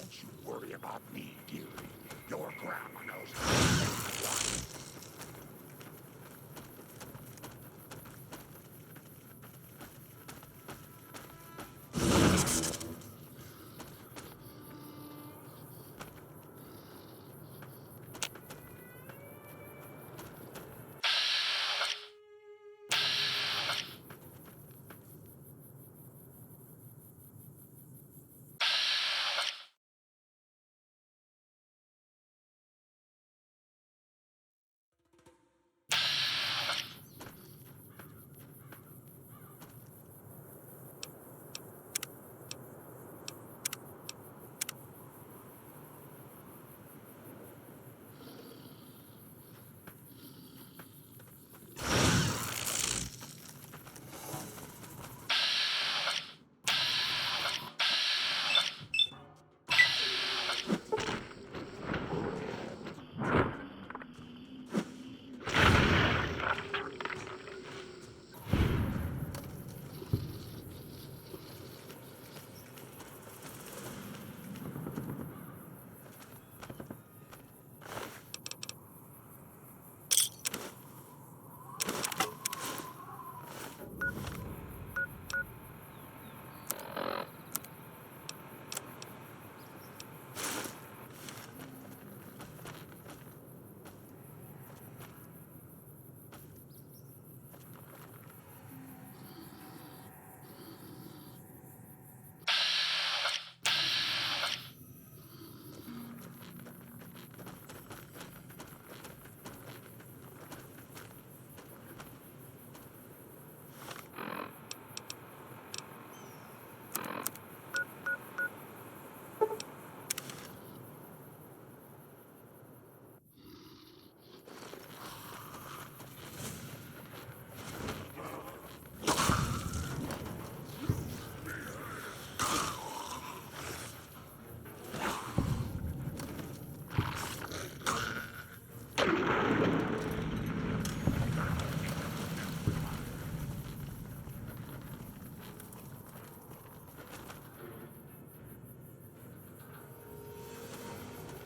Don't you worry about me, dearie. Your grandma knows how to make one.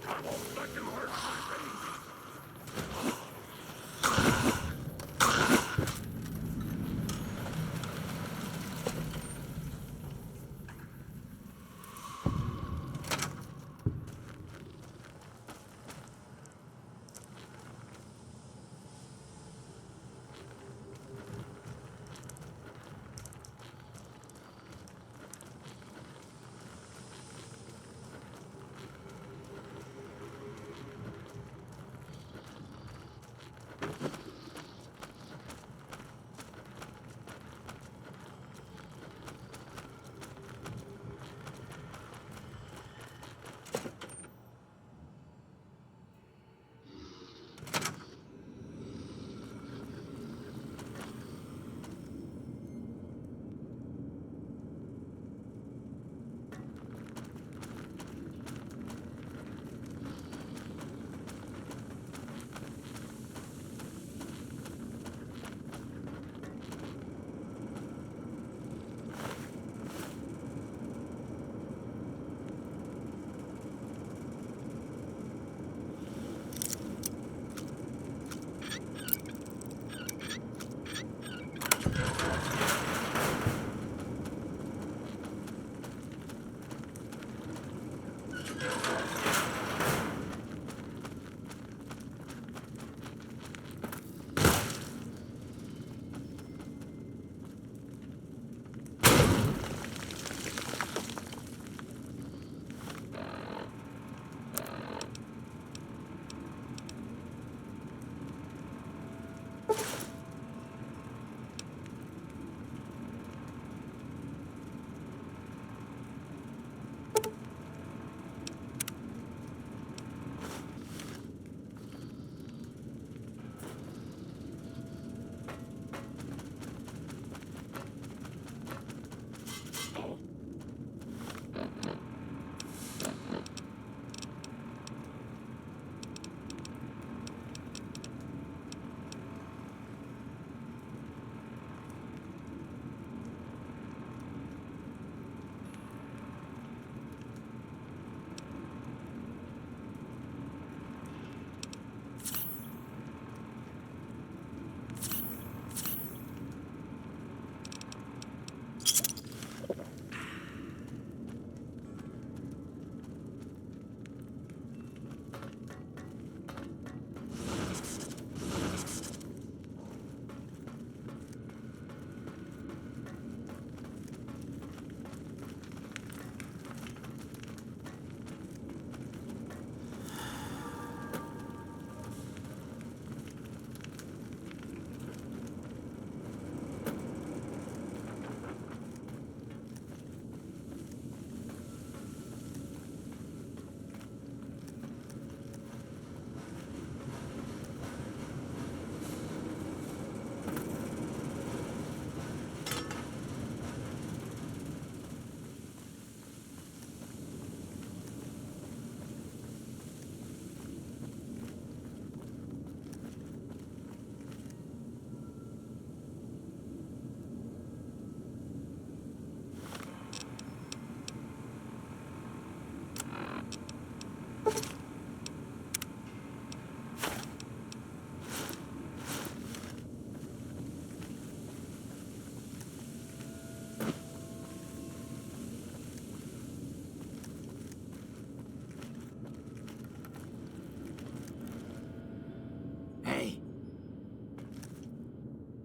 I won't let you hurt my baby.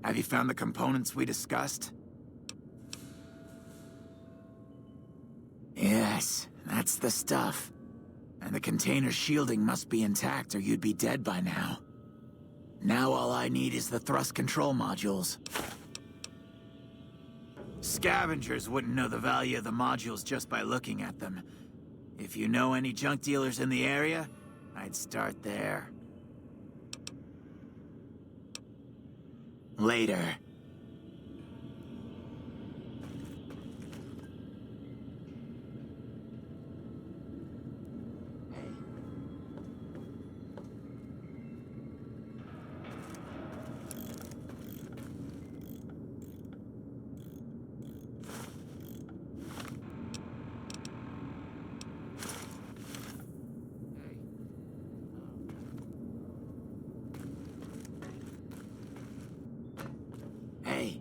Have you found the components we discussed? Yes, that's the stuff. And the container's shielding must be intact or you'd be dead by now. Now all I need is the thrust control modules. Scavengers wouldn't know the value of the modules just by looking at them. If you know any junk dealers in the area, I'd start there. Later. Hey.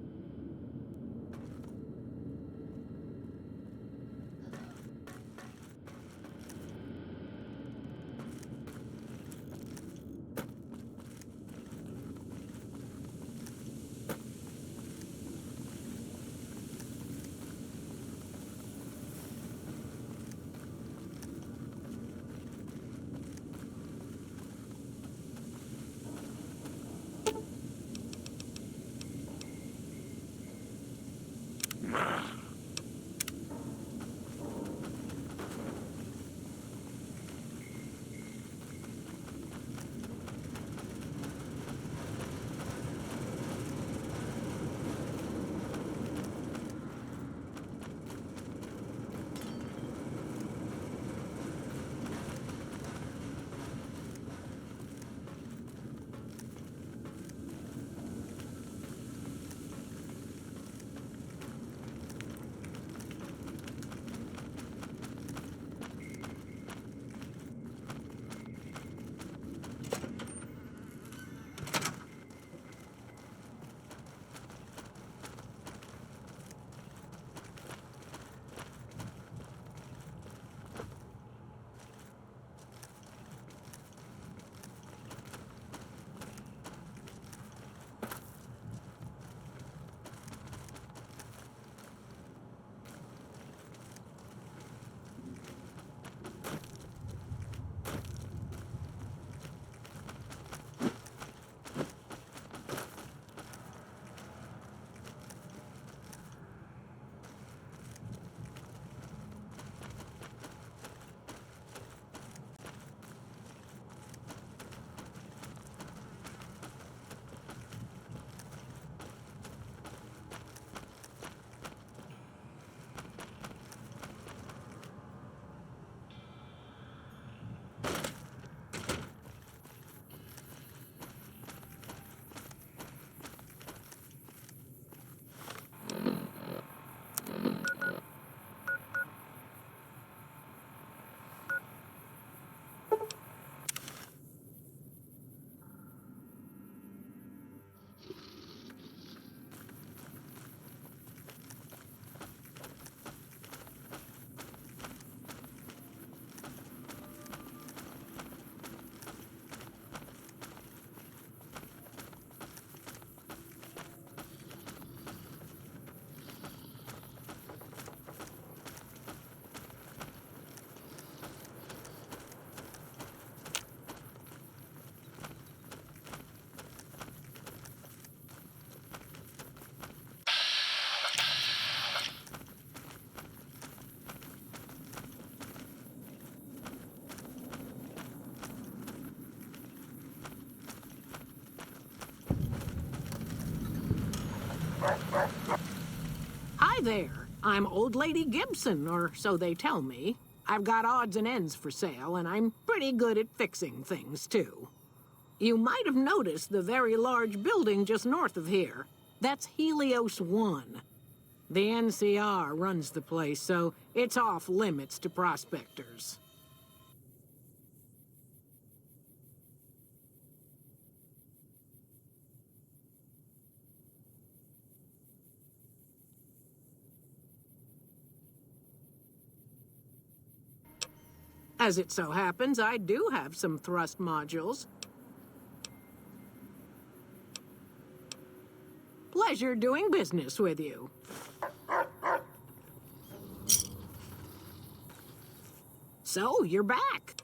Hi there. I'm Old Lady Gibson, or so they tell me. I've got odds and ends for sale, and I'm pretty good at fixing things, too. You might have noticed the very large building just north of here. That's Helios 1. The NCR runs the place, so it's off limits to prospectors. As it so happens, I do have some thrust modules. Pleasure doing business with you. So, you're back.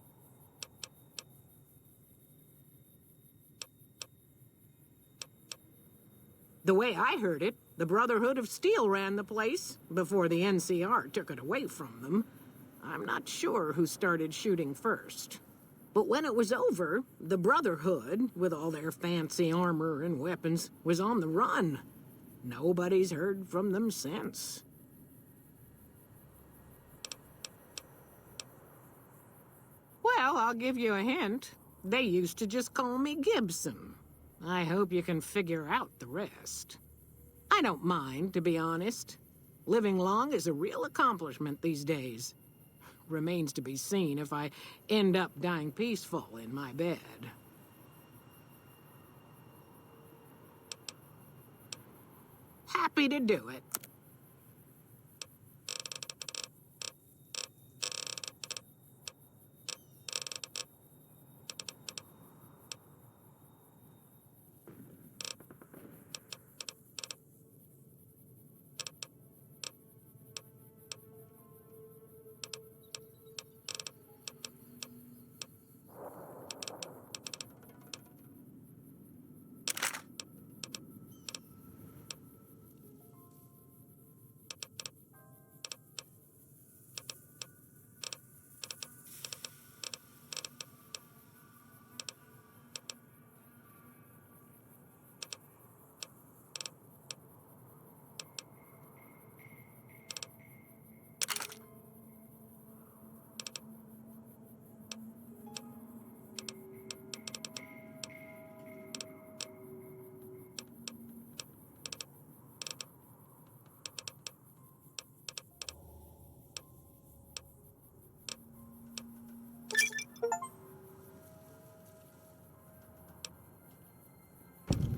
The way I heard it, the Brotherhood of Steel ran the place before the NCR took it away from them. I'm not sure who started shooting first. But when it was over, the Brotherhood, with all their fancy armor and weapons, was on the run. Nobody's heard from them since. Well, I'll give you a hint. They used to just call me Gibson. I hope you can figure out the rest. I don't mind, to be honest. Living long is a real accomplishment these days. Remains to be seen if I end up dying peaceful in my bed. Happy to do it.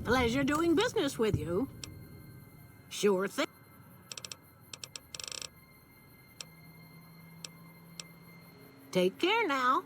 Pleasure doing business with you. Sure thing. Take care now.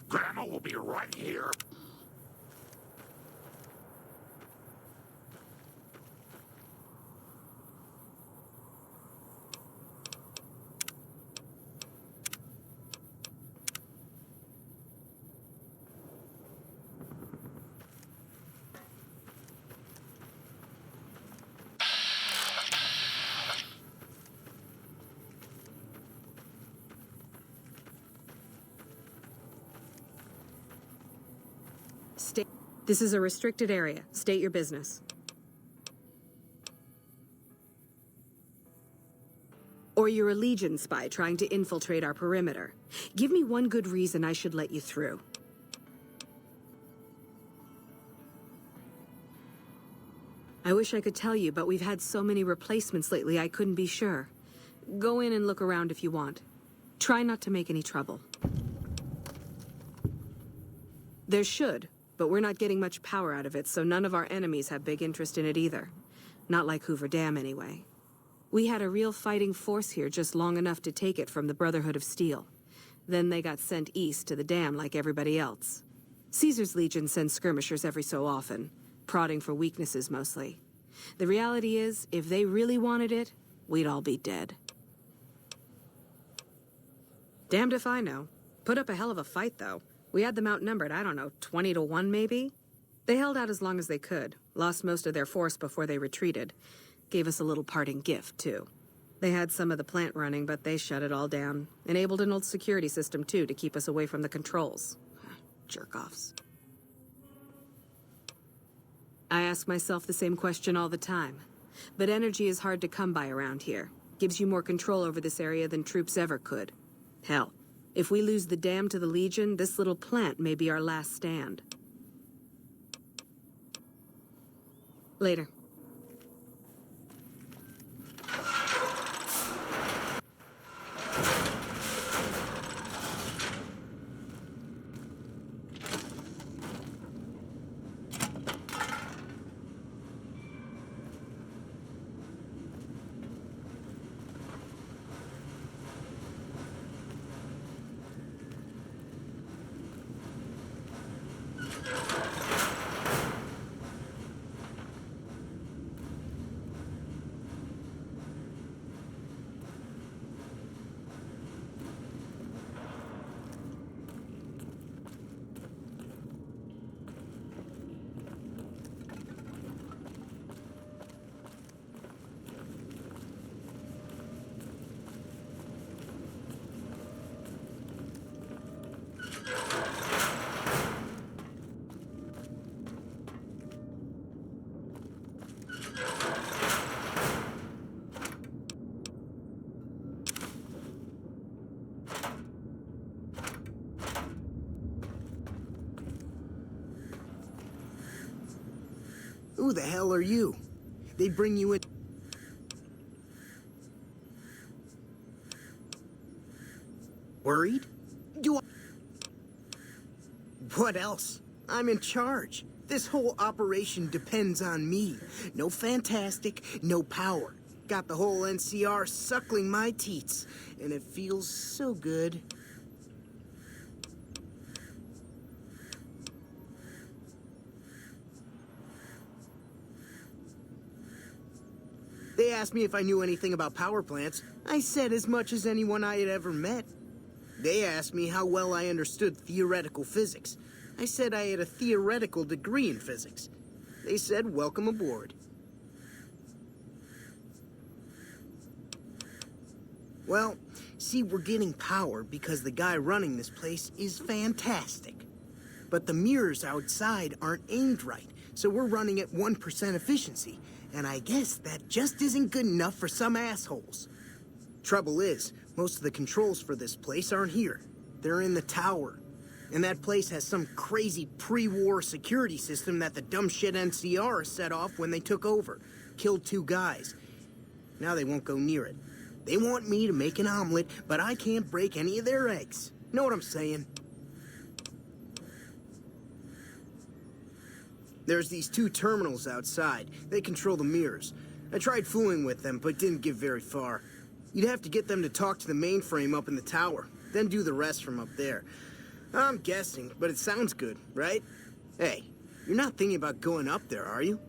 Grandma will be right here. This is a restricted area. State your business. Or you're a Legion spy trying to infiltrate our perimeter. Give me one good reason I should let you through. I wish I could tell you, but we've had so many replacements lately I couldn't be sure. Go in and look around if you want. Try not to make any trouble. There should. But we're not getting much power out of it, so none of our enemies have big interest in it either. Not like Hoover Dam, anyway. We had a real fighting force here just long enough to take it from the Brotherhood of Steel. Then they got sent east to the dam like everybody else. Caesar's Legion sends skirmishers every so often, prodding for weaknesses mostly. The reality is, if they really wanted it, we'd all be dead. Damned if I know. Put up a hell of a fight, though. We had them outnumbered, I don't know, 20 to 1 maybe? They held out as long as they could, lost most of their force before they retreated. Gave us a little parting gift, too. They had some of the plant running, but they shut it all down. Enabled an old security system, too, to keep us away from the controls. Jerk-offs. I ask myself the same question all the time. But energy is hard to come by around here. Gives you more control over this area than troops ever could. Hell, if we lose the dam to the Legion, this little plant may be our last stand. Later. Who the hell are you? They'd bring you in. Worried? What else? I'm in charge. This whole operation depends on me. No fantastic, no power. Got the whole NCR suckling my teats, and it feels so good. They asked me if I knew anything about power plants. I said as much as anyone I had ever met. They asked me how well I understood theoretical physics. I said I had a theoretical degree in physics. They said, welcome aboard. Well, see, we're getting power because the guy running this place is fantastic. But the mirrors outside aren't aimed right, so we're running at 1% efficiency. And I guess that just isn't good enough for some assholes. Trouble is, most of the controls for this place aren't here. They're in the tower. And that place has some crazy pre-war security system that the dumb shit NCR set off when they took over. Killed 2 guys. Now they won't go near it. They want me to make an omelet, but I can't break any of their eggs. Know what I'm saying? There's these 2 terminals outside. They control the mirrors. I tried fooling with them, but didn't get very far. You'd have to get them to talk to the mainframe up in the tower, then do the rest from up there. I'm guessing, but it sounds good, right? Hey, you're not thinking about going up there, are you?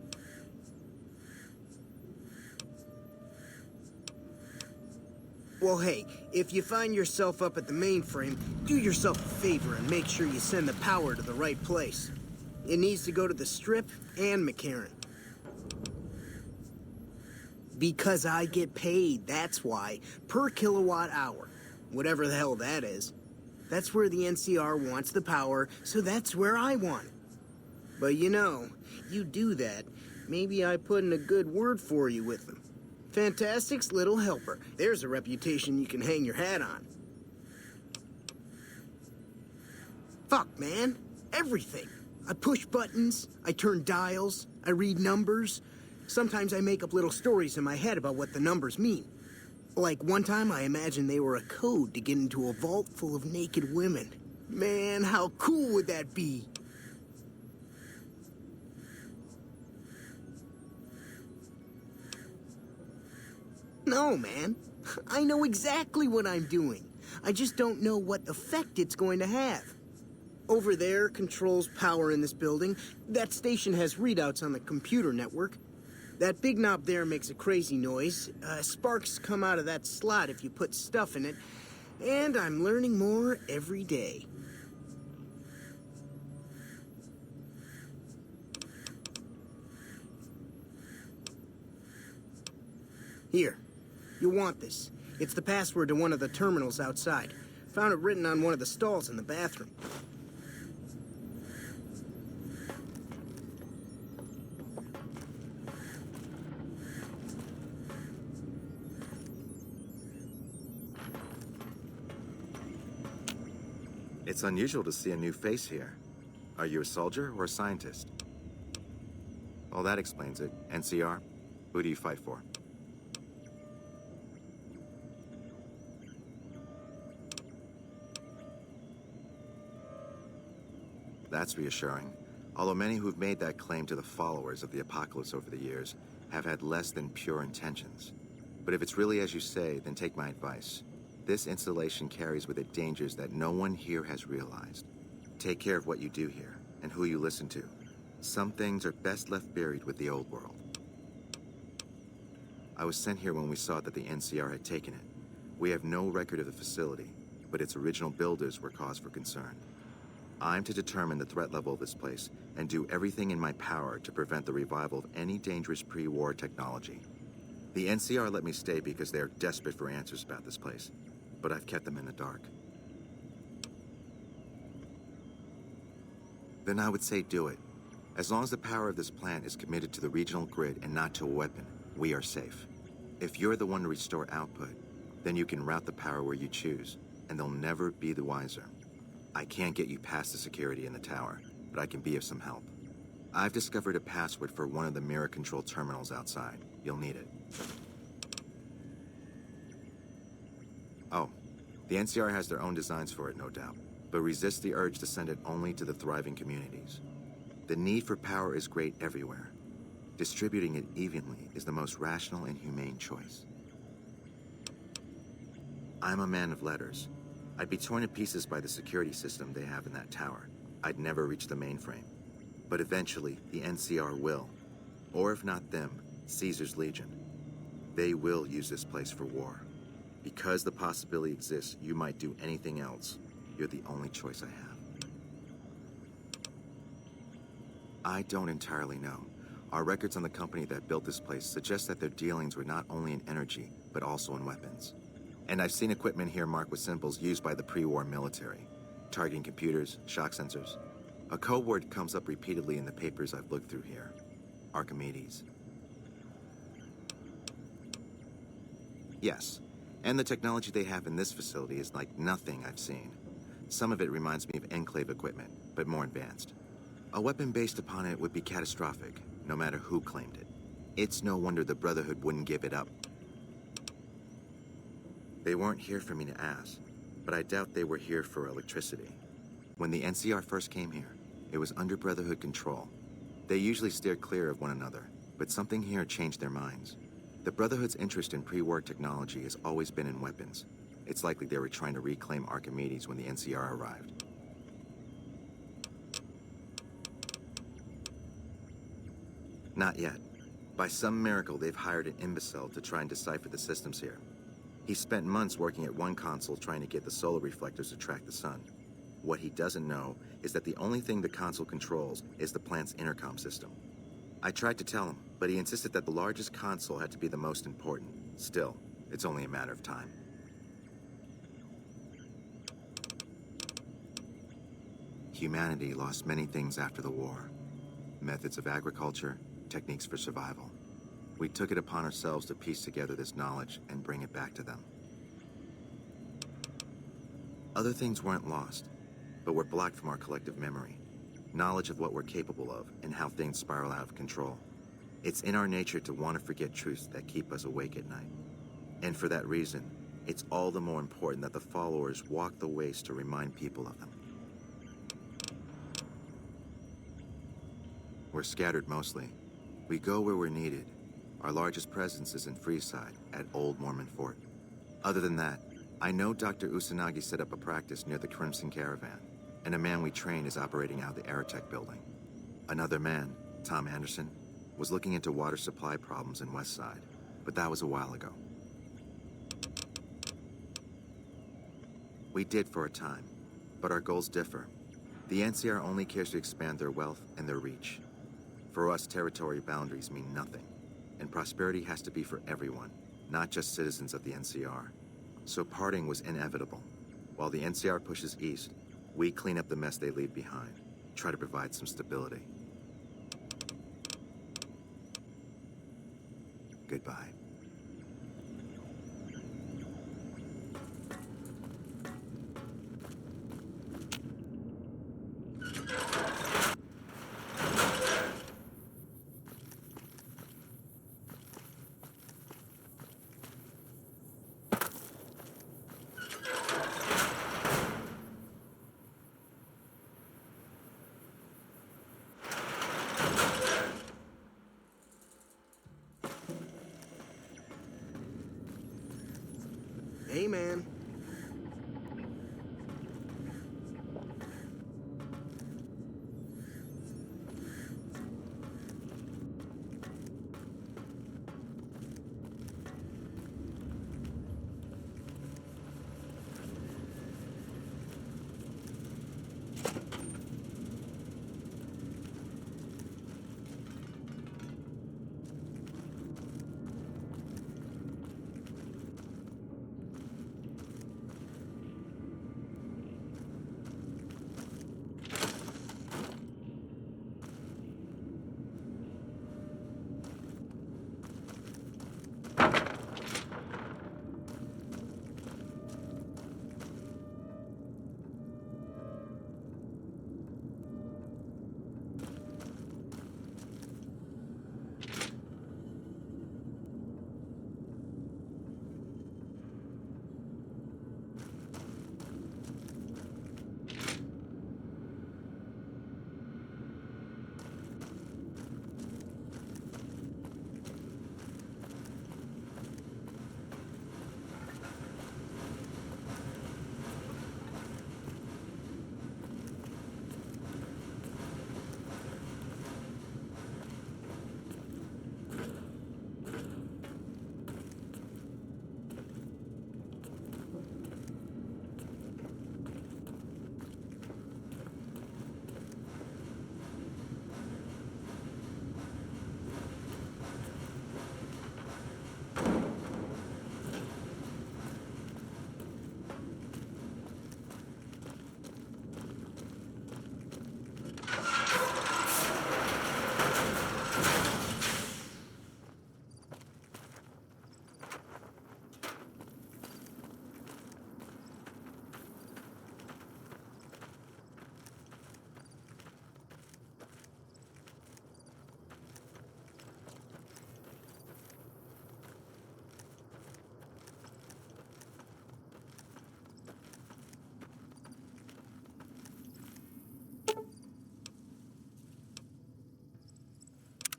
Well, hey, if you find yourself up at the mainframe, do yourself a favor and make sure you send the power to the right place. It needs to go to the Strip and McCarran. Because I get paid, that's why. Per kilowatt hour. Whatever the hell that is. That's where the NCR wants the power, so that's where I want it. But you know, you do that, maybe I put in a good word for you with them. Fantastic's little helper. There's a reputation you can hang your hat on. Fuck, man. Everything. I push buttons, I turn dials, I read numbers. Sometimes I make up little stories in my head about what the numbers mean. Like one time I imagined they were a code to get into a vault full of naked women. Man, how cool would that be? No, man. I know exactly what I'm doing. I just don't know what effect it's going to have. Over there controls power in this building. That station has readouts on the computer network. That big knob there makes a crazy noise. Sparks come out of that slot if you put stuff in it. And I'm learning more every day. Here. You'll want this. It's the password to one of the terminals outside. Found it written on one of the stalls in the bathroom. It's unusual to see a new face here. Are you a soldier or a scientist? Well, that explains it. NCR? Who do you fight for? That's reassuring. Although many who've made that claim to the followers of the Apocalypse over the years have had less than pure intentions. But if it's really as you say, then take my advice. This installation carries with it dangers that no one here has realized. Take care of what you do here, and who you listen to. Some things are best left buried with the old world. I was sent here when we saw that the NCR had taken it. We have no record of the facility, but its original builders were cause for concern. I'm to determine the threat level of this place and do everything in my power to prevent the revival of any dangerous pre-war technology. The NCR let me stay because they are desperate for answers about this place, but I've kept them in the dark. Then I would say do it. As long as the power of this plant is committed to the regional grid and not to a weapon, we are safe. If you're the one to restore output, then you can route the power where you choose, and they'll never be the wiser. I can't get you past the security in the tower, but I can be of some help. I've discovered a password for one of the mirror control terminals outside. You'll need it. Oh, the NCR has their own designs for it, no doubt, but resist the urge to send it only to the thriving communities. The need for power is great everywhere. Distributing it evenly is the most rational and humane choice. I'm a man of letters. I'd be torn to pieces by the security system they have in that tower. I'd never reach the mainframe. But eventually, the NCR will. Or if not them, Caesar's Legion. They will use this place for war. Because the possibility exists you might do anything else, you're the only choice I have. I don't entirely know. Our records on the company that built this place suggest that their dealings were not only in energy, but also in weapons. And I've seen equipment here marked with symbols used by the pre-war military. Targeting computers, shock sensors. A code word comes up repeatedly in the papers I've looked through here. Archimedes. Yes, and the technology they have in this facility is like nothing I've seen. Some of it reminds me of Enclave equipment, but more advanced. A weapon based upon it would be catastrophic, no matter who claimed it. It's no wonder the Brotherhood wouldn't give it up. They weren't here for me to ask, but I doubt they were here for electricity. When the NCR first came here, it was under Brotherhood control. They usually steer clear of one another, but something here changed their minds. The Brotherhood's interest in pre-war technology has always been in weapons. It's likely they were trying to reclaim Archimedes when the NCR arrived. Not yet. By some miracle, they've hired an imbecile to try and decipher the systems here. He spent months working at one console trying to get the solar reflectors to track the sun. What he doesn't know is that the only thing the console controls is the plant's intercom system. I tried to tell him, but he insisted that the largest console had to be the most important. Still, it's only a matter of time. Humanity lost many things after the war. Methods of agriculture, techniques for survival. We took it upon ourselves to piece together this knowledge and bring it back to them. Other things weren't lost, but were blocked from our collective memory. Knowledge of what we're capable of and how things spiral out of control. It's in our nature to want to forget truths that keep us awake at night. And for that reason, it's all the more important that the followers walk the ways to remind people of them. We're scattered mostly. We go where we're needed. Our largest presence is in Freeside, at Old Mormon Fort. Other than that, I know Dr. Usanagi set up a practice near the Crimson Caravan, and a man we train is operating out of the Aerotech building. Another man, Tom Anderson, was looking into water supply problems in Westside, but that was a while ago. We did for a time, but our goals differ. The NCR only cares to expand their wealth and their reach. For us, territory boundaries mean nothing, and prosperity has to be for everyone, not just citizens of the NCR. So parting was inevitable. While the NCR pushes east, we clean up the mess they leave behind, try to provide some stability. Goodbye. Hey, man.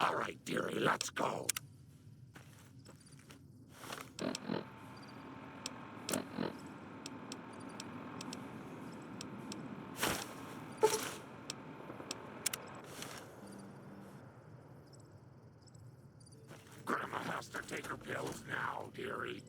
All right, dearie, let's go. Grandma has to take her pills now, dearie.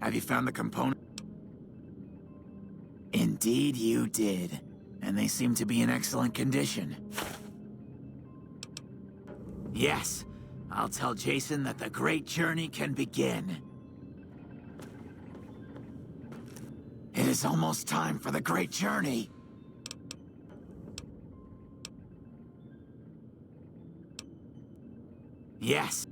Have you found the component? Indeed you did. And they seem to be in excellent condition. Yes, I'll tell Jason that the great journey can begin. It is almost time for the great journey. Yes.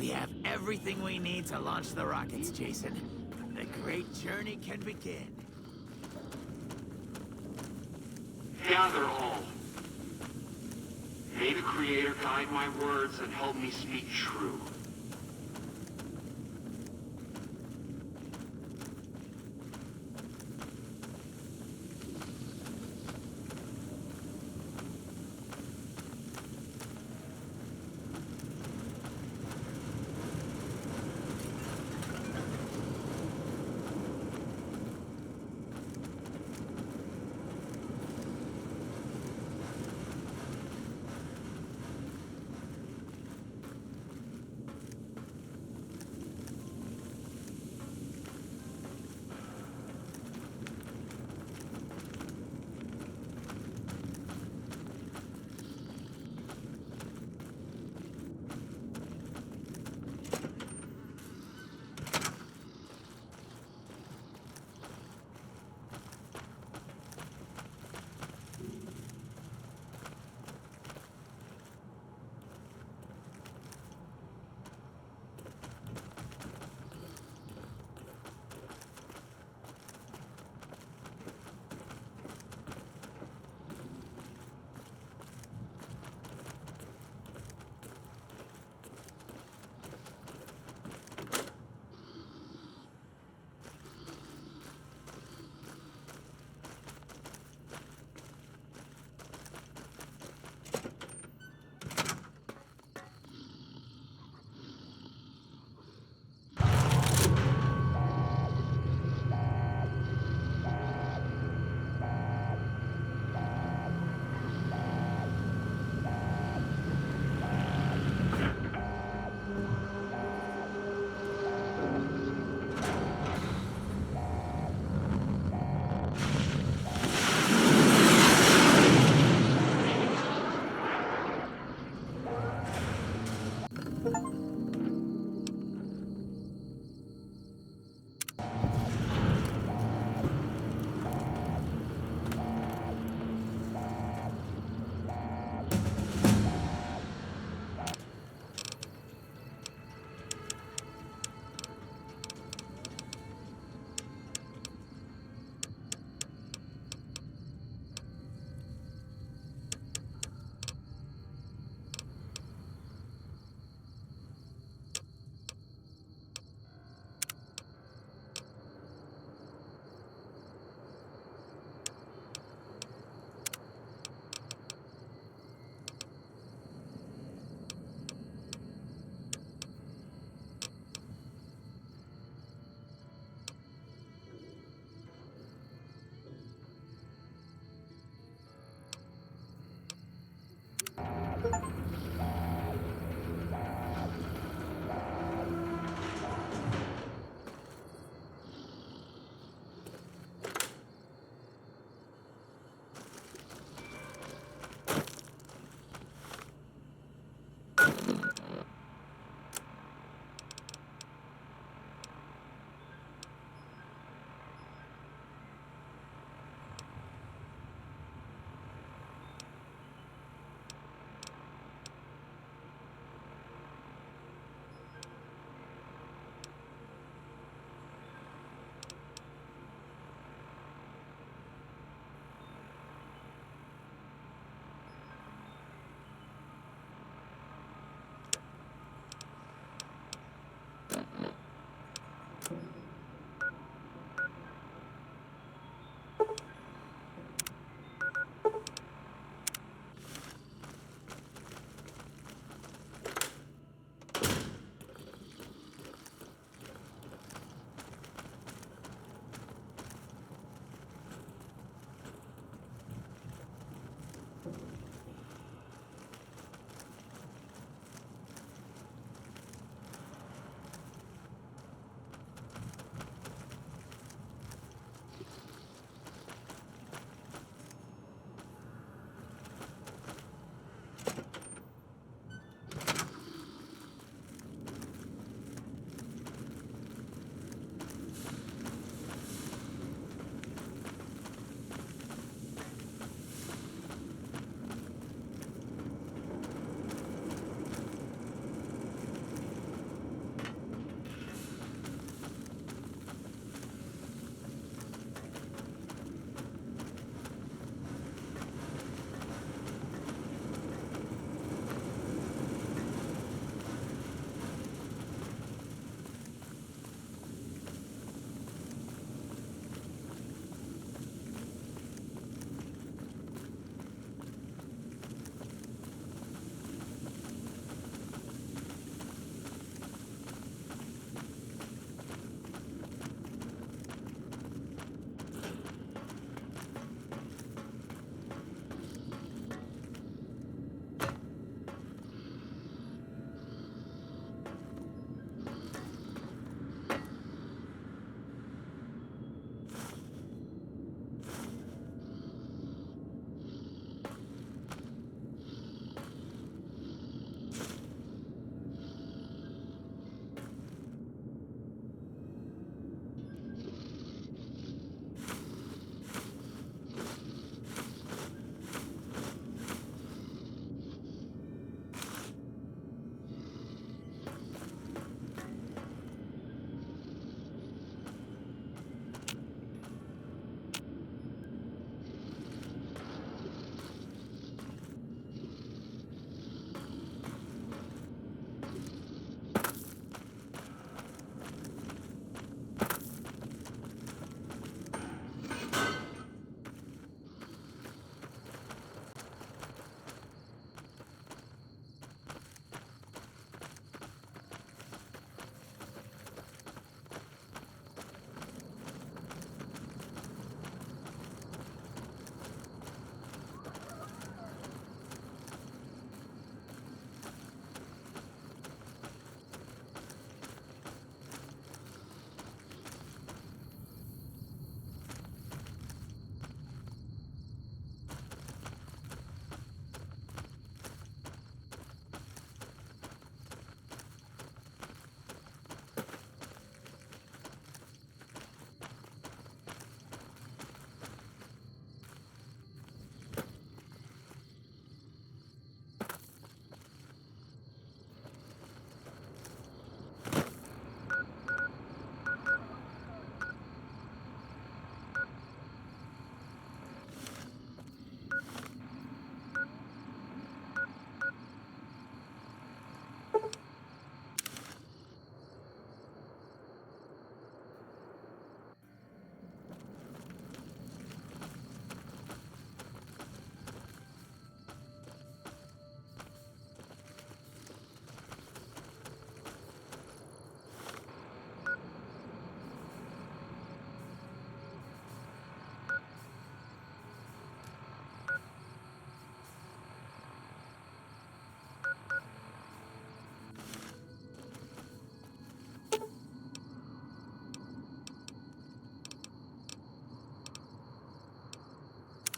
We have everything we need to launch the rockets, Jason. The great journey can begin. Gather all. May the Creator guide my words and help me speak true.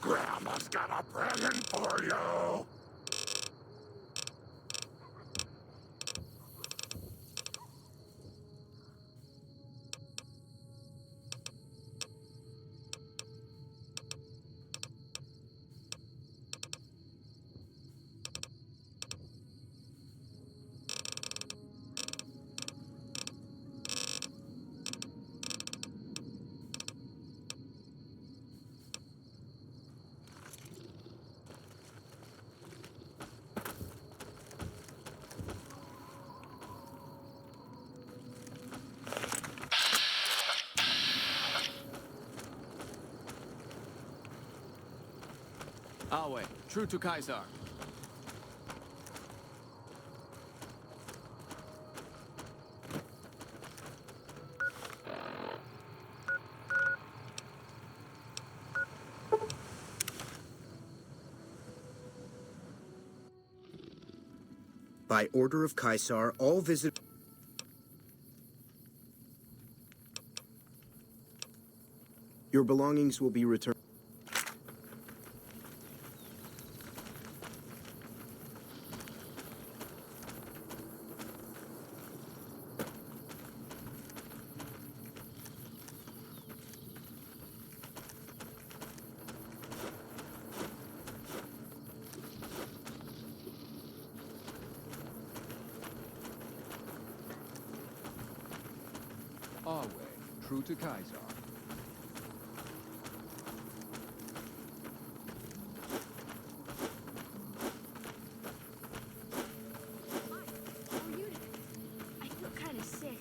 Grandma's got a present for you. Alway, true to Caesar. By order of Caesar, all visitors... Your belongings will be returned. Alway, true to Caesar. How are you today? I feel kind of sick.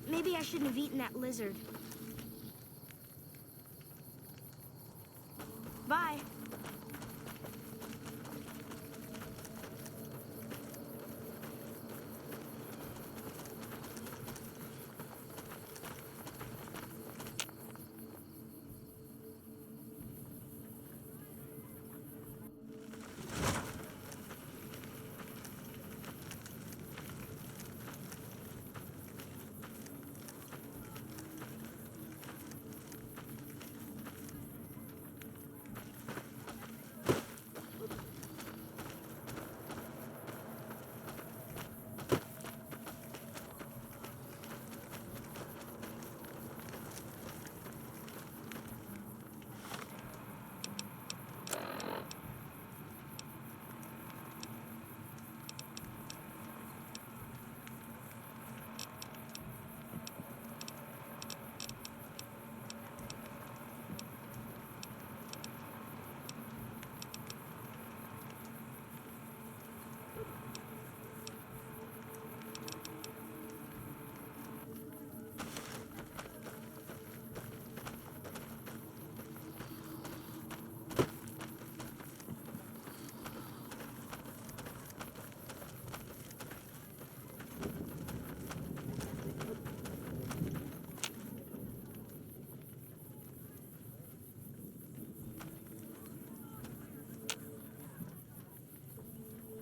Maybe I shouldn't have eaten that lizard. Bye.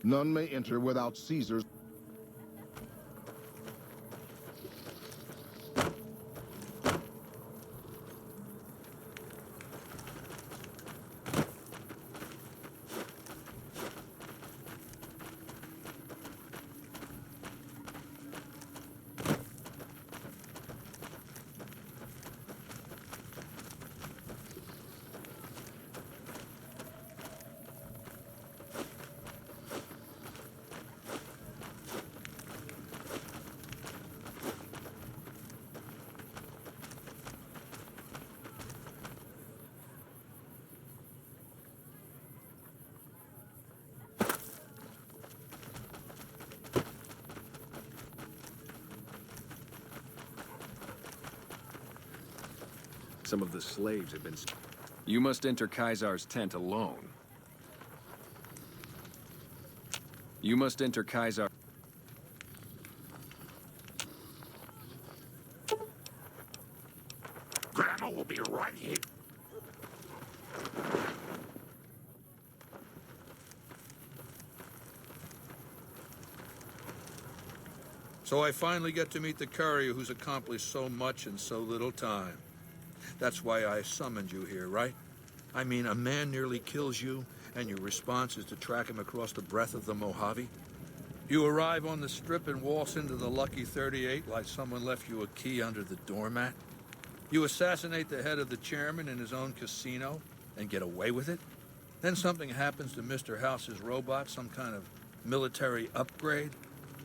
None may enter without Caesar's. Some of the slaves have been... You must enter Caesar's tent alone. You must enter Caesar... Grandma will be right here. So I finally get to meet the courier who's accomplished so much in so little time. That's why I summoned you here, right? I mean, a man nearly kills you, and your response is to track him across the breadth of the Mojave? You arrive on the Strip and waltz into the Lucky 38 like someone left you a key under the doormat? You assassinate the head of the chairman in his own casino and get away with it? Then something happens to Mr. House's robot, some kind of military upgrade?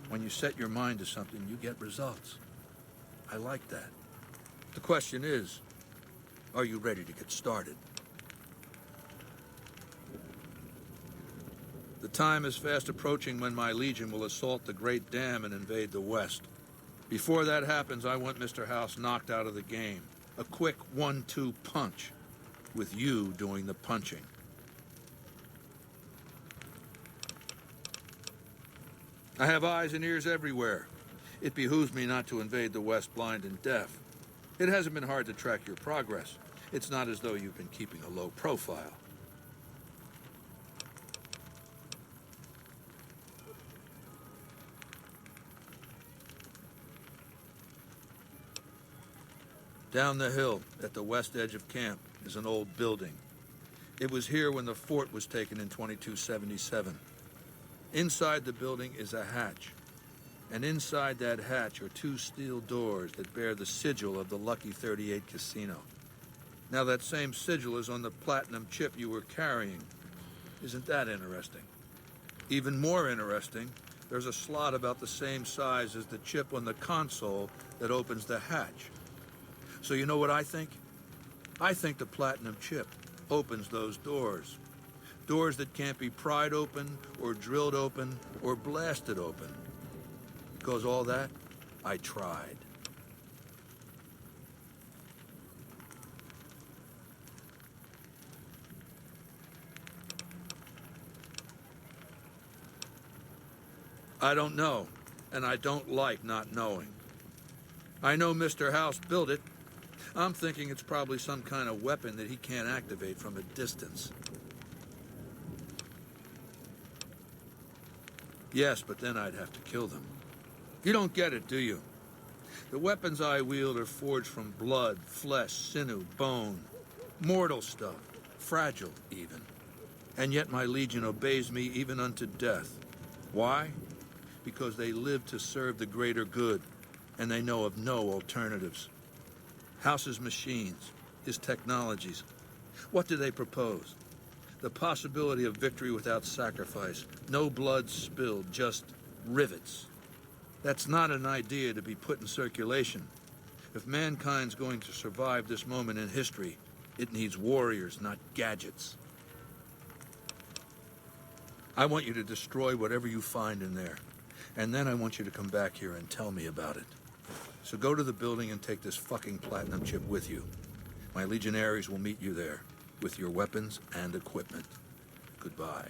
When you set your mind to something, you get results. I like that. The question is, are you ready to get started? The time is fast approaching when my Legion will assault the Great Dam and invade the West. Before that happens, I want Mr. House knocked out of the game. A quick 1-2 punch, with you doing the punching. I have eyes and ears everywhere. It behooves me not to invade the West blind and deaf. It hasn't been hard to track your progress. It's not as though you've been keeping a low profile. Down the hill, at the west edge of camp, is an old building. It was here when the fort was taken in 2277. Inside the building is a hatch. And inside that hatch are 2 steel doors that bear the sigil of the Lucky 38 Casino. Now that same sigil is on the platinum chip you were carrying. Isn't that interesting? Even more interesting, there's a slot about the same size as the chip on the console that opens the hatch. So you know what I think? I think the platinum chip opens those doors. Doors that can't be pried open, or drilled open, or blasted open. Because all that, I tried. I don't know, and I don't like not knowing. I know Mr. House built it. I'm thinking it's probably some kind of weapon that he can't activate from a distance. Yes, but then I'd have to kill them. You don't get it, do you? The weapons I wield are forged from blood, flesh, sinew, bone. Mortal stuff. Fragile, even. And yet my Legion obeys me even unto death. Why? Because they live to serve the greater good, and they know of no alternatives. House's machines, his technologies. What do they propose? The possibility of victory without sacrifice. No blood spilled, just rivets. That's not an idea to be put in circulation. If mankind's going to survive this moment in history, it needs warriors, not gadgets. I want you to destroy whatever you find in there. And then I want you to come back here and tell me about it. So go to the building and take this fucking platinum chip with you. My legionaries will meet you there, with your weapons and equipment. Goodbye.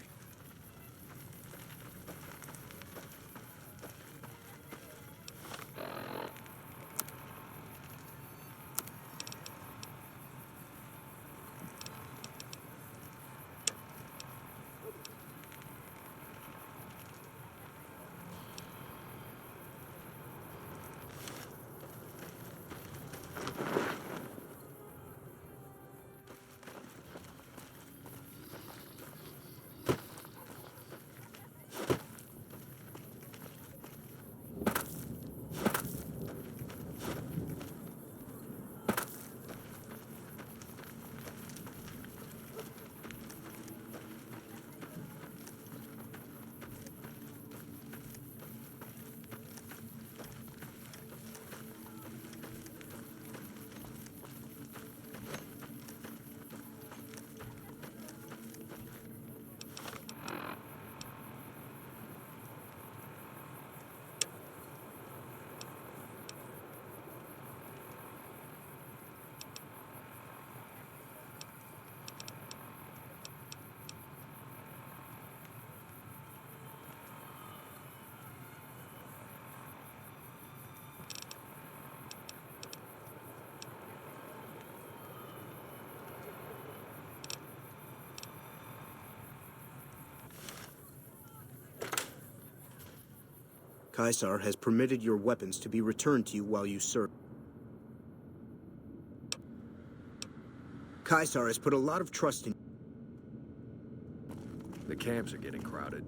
Caesar has permitted your weapons to be returned to you while you serve. Caesar has put a lot of trust in... The camps are getting crowded.